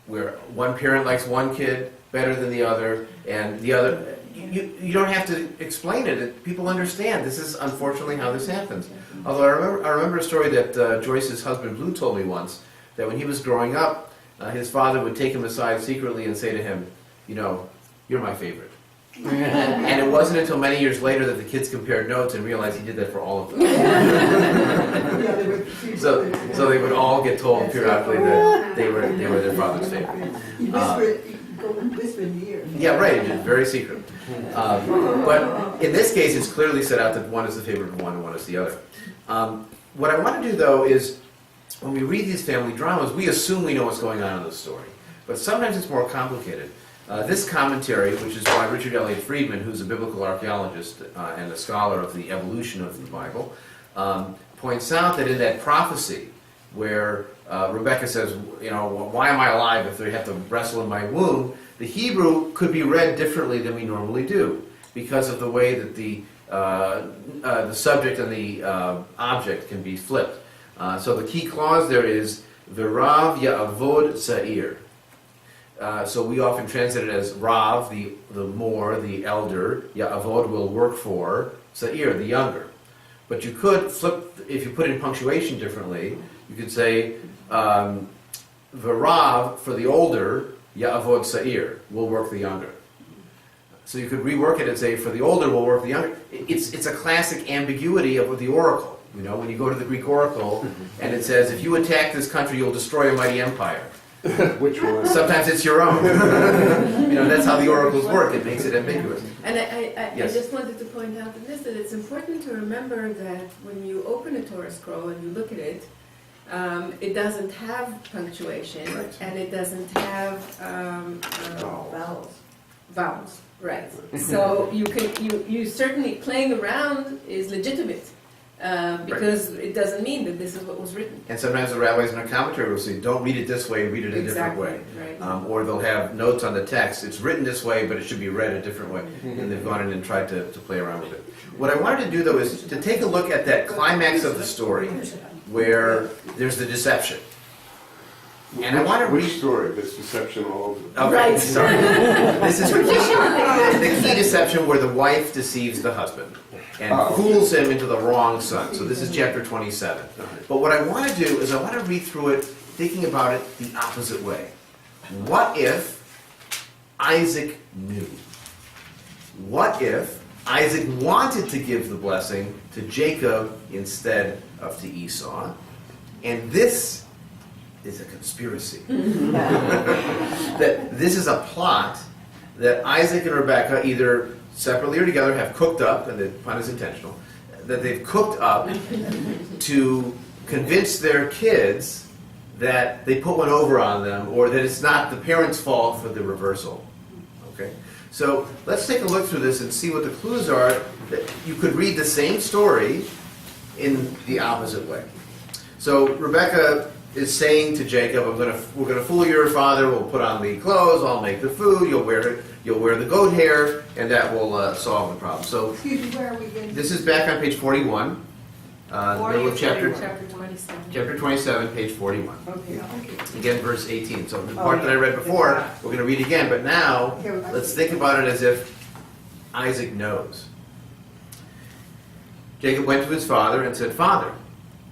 where one parent likes one kid better than the other, and the other, you don't have to explain it. People understand. This is unfortunately how this happens. Although I remember a story that Joyce's husband Blue told me once, that when he was growing up, his father would take him aside secretly and say to him, you're my favorite. And it wasn't until many years later that the kids compared notes and realized he did that for all of them. Yeah, they were three So brothers. they would all get told periodically that they were their father's favorite. You whisper in the ear. Yeah, right. It's very secret. But in this case, it's clearly set out that one is the favorite of one and one is the other. What I want to do, though, is when we read these family dramas, we assume we know what's going on in the story. But sometimes it's more complicated. This commentary, which is by Richard Elliott Friedman, who's a biblical archaeologist and a scholar of the evolution of the Bible, points out that in that prophecy where Rebecca says, why am I alive if they have to wrestle in my womb? The Hebrew could be read differently than we normally do because of the way that the subject and the object can be flipped. So the key clause there is V'rav ya'avod sa'ir. So we often translate it as Rav, the more, the elder, Ya'avod will work for, Sa'ir, the younger. But you could flip, if you put in punctuation differently, you could say V'rav for the older, Ya'avod Sa'ir, will work the younger. So you could rework it and say for the older will work the younger. It's a classic ambiguity of the oracle. When you go to the Greek oracle and it says if you attack this country you'll destroy a mighty empire. Which one? Sometimes it's your own. That's how the oracles work. It makes it ambiguous. And I Yes. just wanted to point out in this that it's important to remember that when you open a Torah scroll and you look at it, it doesn't have punctuation Right. and it doesn't have Vowels. vowels. Right. So you certainly playing around is legitimate because it doesn't mean that this is what was written. And sometimes the rabbis in a commentary will say, don't read it this way, read it a different way. Right. Or they'll have notes on the text. It's written this way, but it should be read a different way. And they've gone in and tried to play around with it. What I wanted to do, though, is to take a look at that climax of the story where there's the deception. And I want to Which read... story? There's deception all over. Okay, Right. sorry. This is the key deception where the wife deceives the husband and fools him into the wrong son. So this is chapter 27. But what I want to do is I want to read through it thinking about it the opposite way. What if Isaac knew? What if Isaac wanted to give the blessing to Jacob instead of to Esau? And this is a conspiracy. That this is a plot that Isaac and Rebekah either separately or together have cooked up, and the pun is intentional, that they've cooked up to convince their kids that they put one over on them or that it's not the parents' fault for the reversal. Okay? So let's take a look through this and see what the clues are that you could read the same story in the opposite way. So Rebekah is saying to Jacob, we're going to fool your father. We'll put on the clothes. I'll make the food. You'll wear the goat hair, and that will solve the problem. So Excuse me, where are we getting? this is back on page 41, middle of chapter 27. chapter 27, page 41. Okay. Again, verse 18. So the part that I read before, we're going to read again. But now, let's think about it as if Isaac knows. Jacob went to his father and said, "Father,"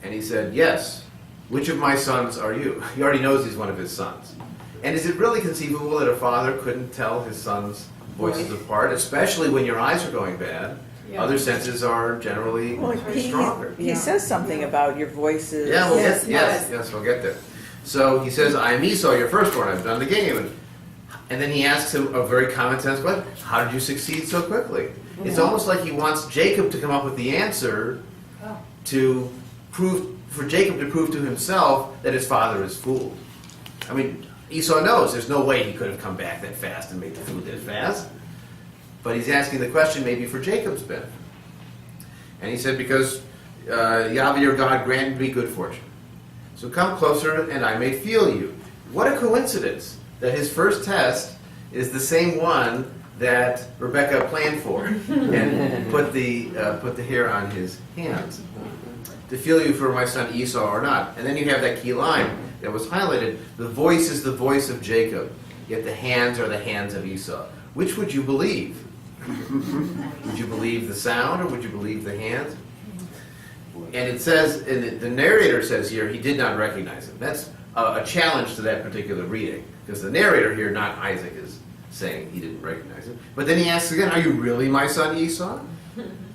and he said, "Yes. Which of my sons are you?" He already knows he's one of his sons. And is it really conceivable that a father couldn't tell his son's voices apart, especially when your eyes are going bad? Yeah. Other senses are generally stronger. He says something about your voices. Yeah, we'll Yes, yes, we'll get there. So he says, "I am Esau, your firstborn. I've done the game." And then he asks him a very common sense question: how did you succeed so quickly? It's almost like he wants Jacob to come up with the answer to prove. For Jacob to prove to himself that his father is fooled. I mean, Esau knows there's no way he could have come back that fast and made the food that fast. But he's asking the question maybe for Jacob's benefit. And he said, because Yahweh your God granted me good fortune. So come closer and I may feel you. What a coincidence that his first test is the same one that Rebekah planned for and put the hair on his hands. To feel you for my son Esau or not. And then you have that key line that was highlighted. The voice is the voice of Jacob, yet the hands are the hands of Esau. Which would you believe? Would you believe the sound or would you believe the hands? And it says, and the narrator says here, he did not recognize him. That's a challenge to that particular reading. Because the narrator here, not Isaac, is saying he didn't recognize him. But then he asks again, are you really my son Esau?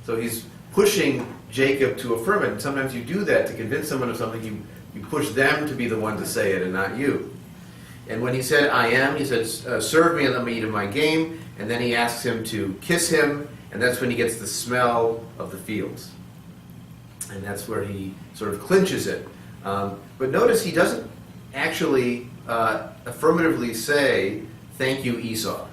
So he's pushing Jacob to affirm it. And sometimes you do that to convince someone of something. You push them to be the one to say it and not you. And when he said, I am, he says, serve me and let me eat of my game. And then he asks him to kiss him. And that's when he gets the smell of the fields. And that's where he sort of clinches it. But notice he doesn't actually affirmatively say, thank you, Esau.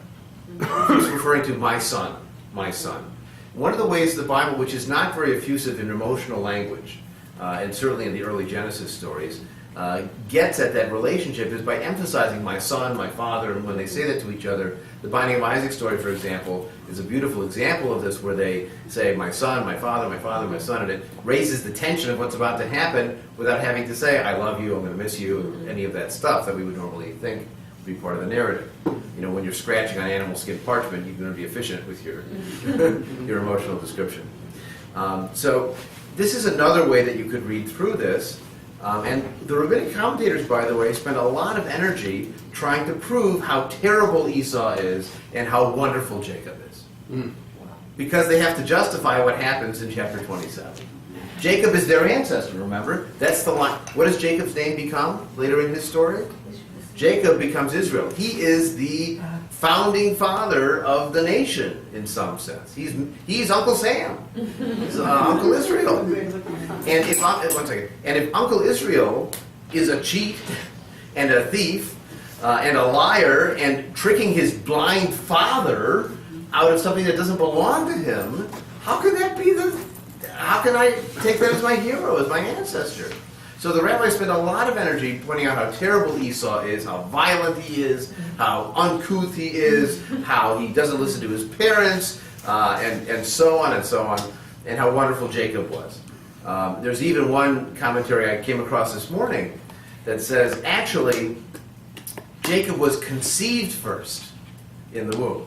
He's referring to my son, my son. One of the ways the Bible, which is not very effusive in emotional language, and certainly in the early Genesis stories, gets at that relationship is by emphasizing my son, my father, and when they say that to each other, the Binding of Isaac story, for example, is a beautiful example of this, where they say, my son, my father, my father, my son, and it raises the tension of what's about to happen without having to say, I love you, I'm going to miss you, any of that stuff that we would normally think would be part of the narrative. You know, when you're scratching on animal skin parchment, you're going to be efficient with your, your emotional description. So this is another way that you could read through this. And the rabbinic commentators, by the way, spend a lot of energy trying to prove how terrible Esau is and how wonderful Jacob is. Because they have to justify what happens in chapter 27. Jacob is their ancestor, remember? That's the line. What does Jacob's name become later in his story? Jacob becomes Israel. He is the founding father of the nation in some sense. He's Uncle Sam. He's Uncle Israel. And if Uncle Israel is a cheat and a thief and a liar and tricking his blind father out of something that doesn't belong to him, how can I take that as my hero, as my ancestor? So the rabbis spend a lot of energy pointing out how terrible Esau is, how violent he is, how uncouth he is, how he doesn't listen to his parents, and so on and so on, and how wonderful Jacob was. There's even one commentary I came across this morning that says, actually, Jacob was conceived first in the womb.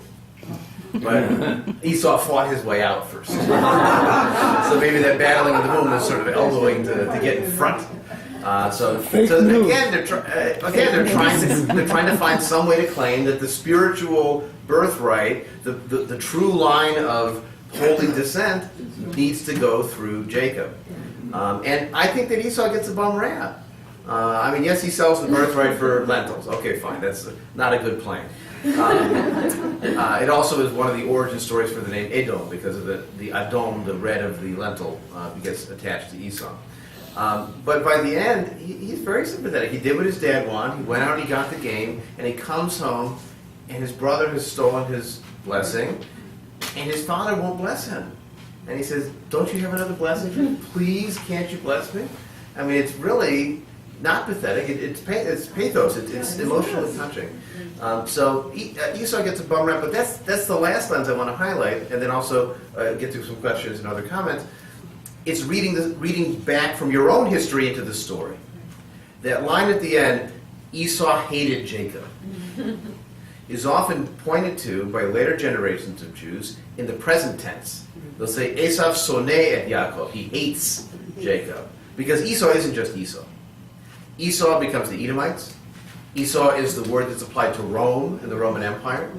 But Esau fought his way out first. So maybe that battling in the womb was sort of elbowing to get in front. So again, they're trying to find some way to claim that the spiritual birthright, the true line of holy descent, needs to go through Jacob. And I think that Esau gets a bum rap. I mean, yes, he sells the birthright for lentils. Okay, fine, that's not a good plan. It also is one of the origin stories for the name Edom, because of the Adom, the red of the lentil, gets attached to Esau. But by the end, he's very sympathetic. He did what his dad wanted. He went out and he got the game, and he comes home, and his brother has stolen his blessing, and his father won't bless him. And he says, don't you have another blessing? Please, can't you bless me? I mean, it's really not pathetic. It's pathos. It's emotionally touching. So Esau gets a bum rap, but that's the last lens I want to highlight, and then also get to some questions and other comments. It's reading back from your own history into the story. That line at the end, Esau hated Jacob, is often pointed to by later generations of Jews in the present tense. They'll say, Esav soneh et Yaakov, he hates Jacob. Because Esau isn't just Esau. Esau becomes the Edomites. Esau is the word that's applied to Rome and the Roman Empire.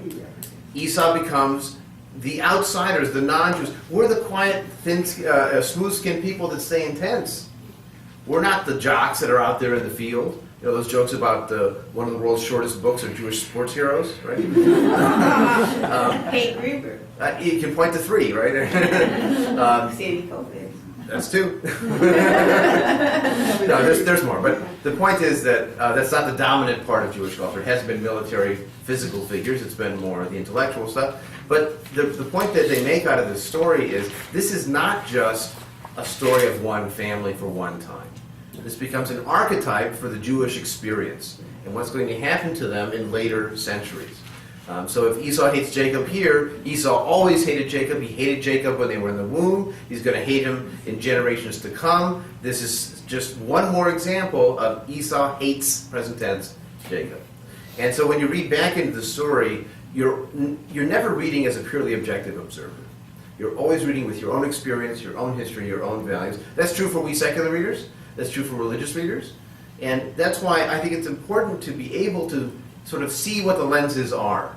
Esau becomes the outsiders, the non-Jews. We're the quiet, thin, smooth-skinned people that stay in tents. We're not the jocks that are out there in the field. You know, those jokes about one of the world's shortest books are Jewish sports heroes, right? Hey, Greenberg. You can point to 3, right? Sandy Koufax. That's 2. No, there's more. But the point is that that's not the dominant part of Jewish culture. It hasn't been military, physical figures. It's been more the intellectual stuff. But the point that they make out of this story is this is not just a story of one family for one time. This becomes an archetype for the Jewish experience and what's going to happen to them in later centuries. So if Esau hates Jacob here, Esau always hated Jacob. He hated Jacob when they were in the womb. He's going to hate him in generations to come. This is just one more example of Esau hates, present tense, Jacob. And so when you read back into the story, you're never reading as a purely objective observer. You're always reading with your own experience, your own history, your own values. That's true for we secular readers. That's true for religious readers. And that's why I think it's important to be able to sort of see what the lenses are.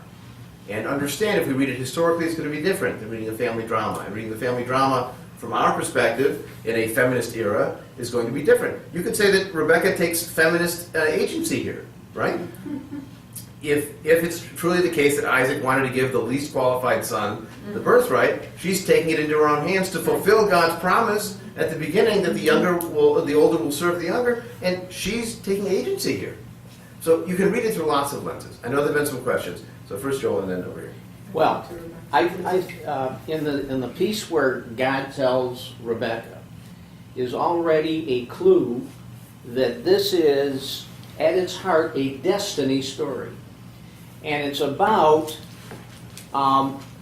and understand if we read it historically, it's going to be different than reading a family drama. And reading the family drama from our perspective in a feminist era is going to be different. You could say that Rebecca takes feminist agency here, right? If it's truly the case that Isaac wanted to give the least qualified son the birthright, she's taking it into her own hands to fulfill God's promise at the beginning that the older will serve the younger, and she's taking agency here. So you can read it through lots of lenses. I know there have been some questions. So first Joel and then over here. Well, in the piece where God tells Rebecca is already a clue that this is, at its heart, a destiny story. And it's about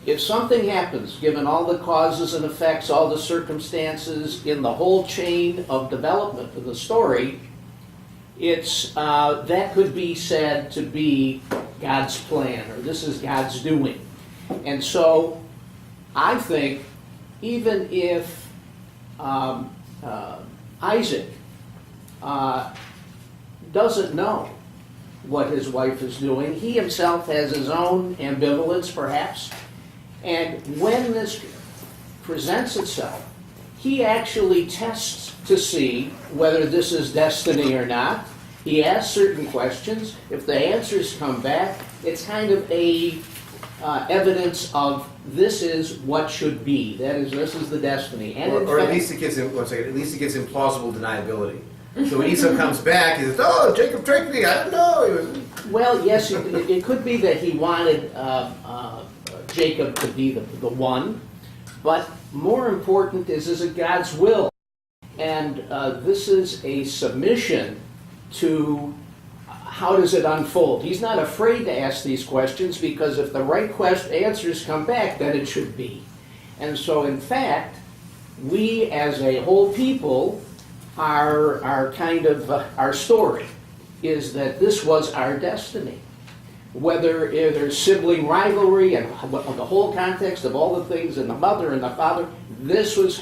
if something happens, given all the causes and effects, all the circumstances in the whole chain of development of the story, it's that could be said to be God's plan, or this is God's doing. And so I think even if Isaac doesn't know what his wife is doing, he himself has his own ambivalence perhaps, and when this presents itself, he actually tests to see whether this is destiny or not. He asks certain questions. If the answers come back, it's kind of a evidence of this is what should be. That is, this is the destiny. And Or at least it gives him, at least it gives him plausible deniability. So when Esau comes back, he says, "Oh, Jacob tricked me. I don't know." Well, yes, it could be that he wanted Jacob to be the one, but more important is it God's will? And this is a submission to how does it unfold. He's not afraid to ask these questions because if the right answers come back, then it should be. And so, in fact, we as a whole people are kind of our story is that this was our destiny. Whether there's sibling rivalry and the whole context of all the things and the mother and the father, this was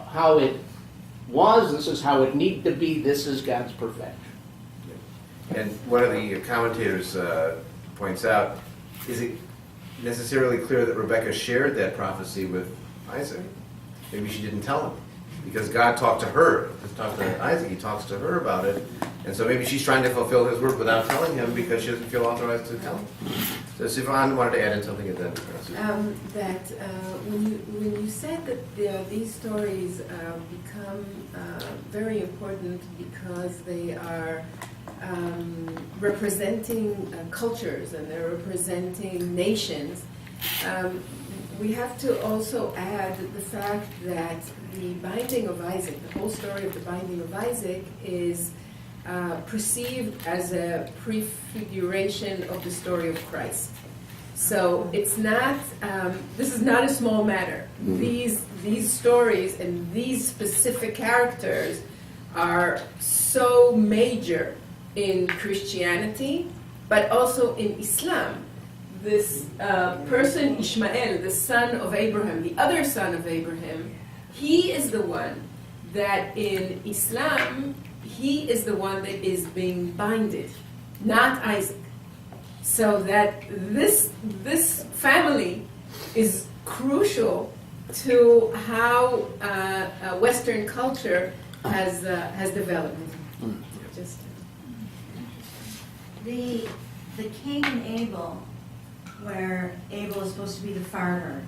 how it was, this is how it needed to be, this is God's perfection. And one of the commentators points out, is it necessarily clear that Rebecca shared that prophecy with Isaac? Maybe she didn't tell him. Because God talked to her. He talked to Isaac, he talks to her about it. And so maybe she's trying to fulfill his word without telling him because she doesn't feel authorized to tell him. So Sivan wanted to add in something at that. When you said that these stories become very important because they are representing cultures and they're representing nations, we have to also add the fact that the binding of Isaac, the whole story of the binding of Isaac, is perceived as a prefiguration of the story of Christ. So it's not. This is not a small matter. These stories and these specific characters are so major in Christianity, but also in Islam. This person, Ishmael, the son of Abraham, the other son of Abraham, he is the one that in Islam, he is the one that is being binded, not Isaac. So that this family is crucial to how Western culture has developed. Just the Cain and Abel, where Abel is supposed to be the farmer,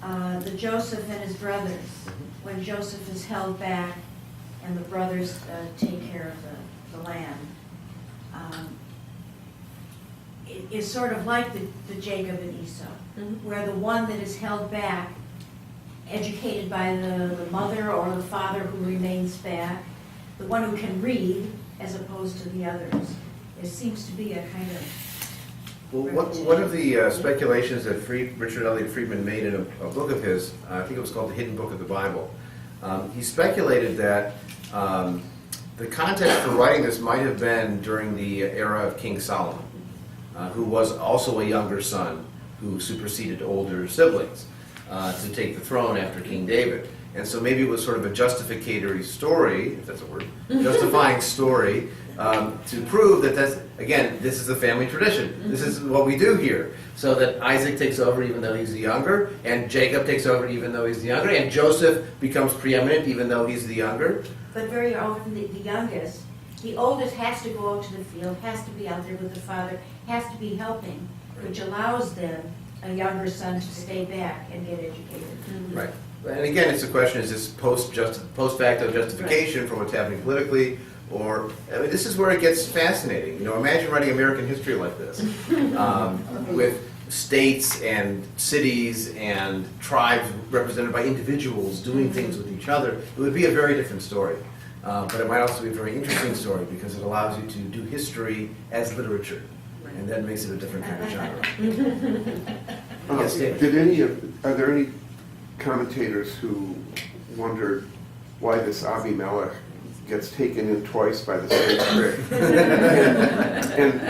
the Joseph and his brothers, when Joseph is held back and the brothers take care of the land. It is sort of like the Jacob and Esau, where the one that is held back, educated by the mother or the father who remains back, the one who can read as opposed to the others. There seems to be a kind of... Well, one of the speculations that Richard Elliott Friedman made in a book of his, I think it was called The Hidden Book of the Bible, he speculated that the context for writing this might have been during the era of King Solomon, who was also a younger son who superseded older siblings to take the throne after King David. And so maybe it was sort of a justificatory story, if that's a word, justifying story to prove that this is a family tradition. This is what we do here. So that Isaac takes over even though he's the younger, and Jacob takes over even though he's the younger, and Joseph becomes preeminent even though he's the younger. But very often the youngest, the oldest has to go out to the field, has to be out there with the father, has to be helping, which allows then a younger son to stay back and get educated. Right. And again, it's a question, is this post facto justification for what's happening politically? Or, I mean, this is where it gets fascinating. You know, imagine writing American history like this, with states and cities and tribes represented by individuals doing things with each other. It would be a very different story. But it might also be a very interesting story because it allows you to do history as literature, and that makes it a different kind of genre. Yes, David. Are there any commentators who wondered why this Avimelech gets taken in twice by the same trick? and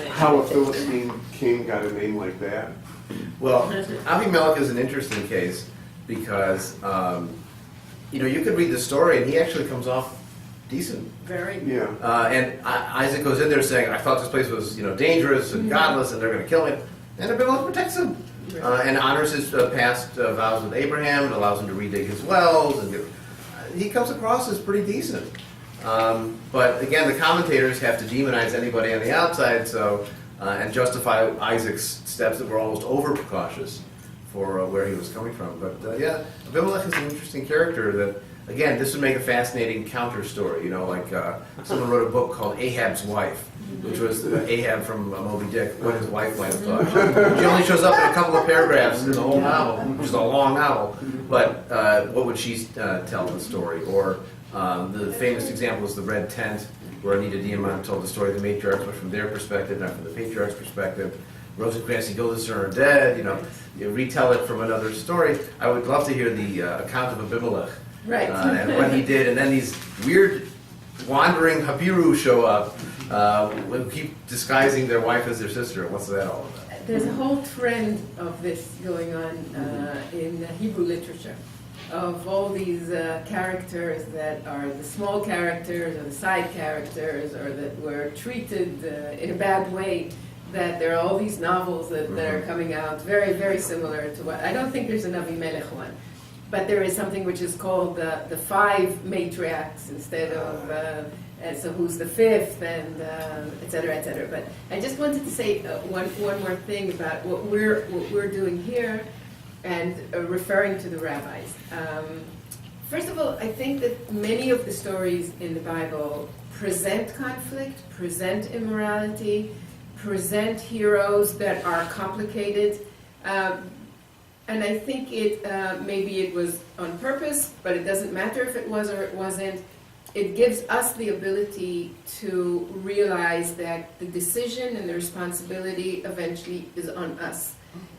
how a Philistine king got a name like that? Well, Avimelech is an interesting case because, you could read the story and he actually comes off decent. Very. Yeah. And Isaac goes in there saying, I thought this place was, dangerous and godless and they're going to kill me. And Abimelech protects him. And honors his past vows with Abraham and allows him to redig his wells. And he comes across as pretty decent. But again, the commentators have to demonize anybody on the outside and justify Isaac's steps that were almost over-precautious for where he was coming from. But Abimelech is an interesting character that, again, this would make a fascinating counter story. Someone wrote a book called Ahab's Wife, which was Ahab from Moby Dick, what his wife might have thought. She only shows up in a couple of paragraphs in the whole novel, which is a long novel. But what would she tell the story? Or the famous example is the Red Tent, where Anita Diamant told the story of the matriarchs, but from their perspective, not from the patriarch's perspective. Rosencrantz and Guildenstern are dead. You retell it from another story. I would love to hear the account of Abimelech. Right. And what he did, and then these weird wandering Habiru show up who keep disguising their wife as their sister. What's that all about? There's a whole trend of this going on in Hebrew literature, of all these characters that are the small characters or the side characters or that were treated in a bad way, that there are all these novels that are coming out very, very similar to what, I don't think there's an Avimelech one. But there is something which is called the five matriarchs instead of, so who's the fifth, and et cetera, et cetera. But I just wanted to say one more thing about what we're doing here and referring to the rabbis. First of all, I think that many of the stories in the Bible present conflict, present immorality, present heroes that are complicated. And I think maybe it was on purpose, but it doesn't matter if it was or it wasn't. It gives us the ability to realize that the decision and the responsibility eventually is on us.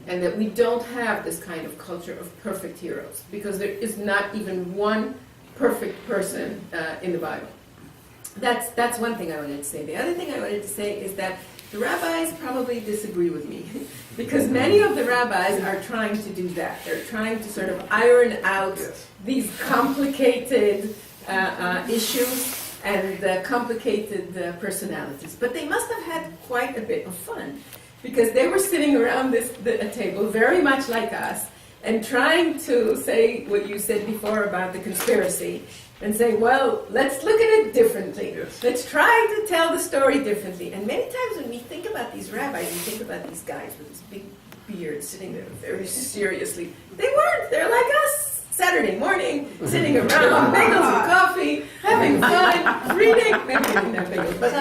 And that we don't have this kind of culture of perfect heroes, because there is not even one perfect person in the Bible. That's one thing I wanted to say. The other thing I wanted to say is that the rabbis probably disagree with me, because many of the rabbis are trying to do that. They're trying to sort of iron out these complicated issues and complicated personalities. But they must have had quite a bit of fun, because they were sitting around a table very much like us and trying to say what you said before about the conspiracy and say, well, let's look at it differently. Yes. Let's try to tell the story differently. And many times when we think about these rabbis, we think about these guys with this big beard sitting there very seriously. They weren't. They're like us. Saturday morning, sitting around, bagels and coffee, having fun, reading. Maybe they didn't have bagels, but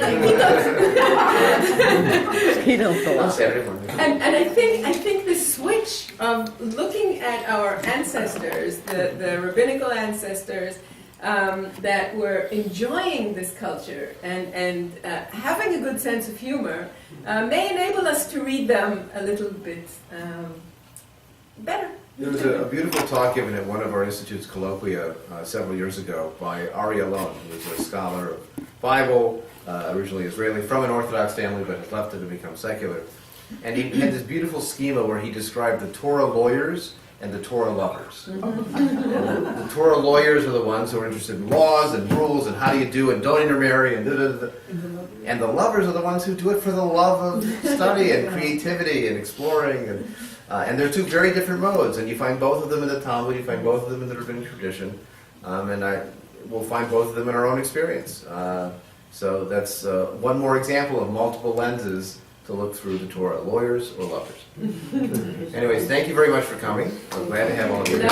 And I think the switch of looking at our ancestors, the rabbinical ancestors, that were enjoying this culture and having a good sense of humor, may enable us to read them a little bit better. There was a beautiful talk given at one of our institute's colloquia several years ago by Ari Alon, who is a scholar of Bible, originally Israeli, from an Orthodox family, but has left it to become secular. And he had this beautiful schema where he described the Torah lawyers and the Torah lovers. And the Torah lawyers are the ones who are interested in laws and rules and how do you do and don't intermarry and da-da-da-da. And the lovers are the ones who do it for the love of study and creativity and exploring. And they're two very different modes. And you find both of them in the Talmud, you find both of them in the rabbinic tradition. We'll find both of them in our own experience. So that's one more example of multiple lenses to look through the Torah, lawyers or lovers. Anyways, thank you very much for coming. I'm glad to have all of you here.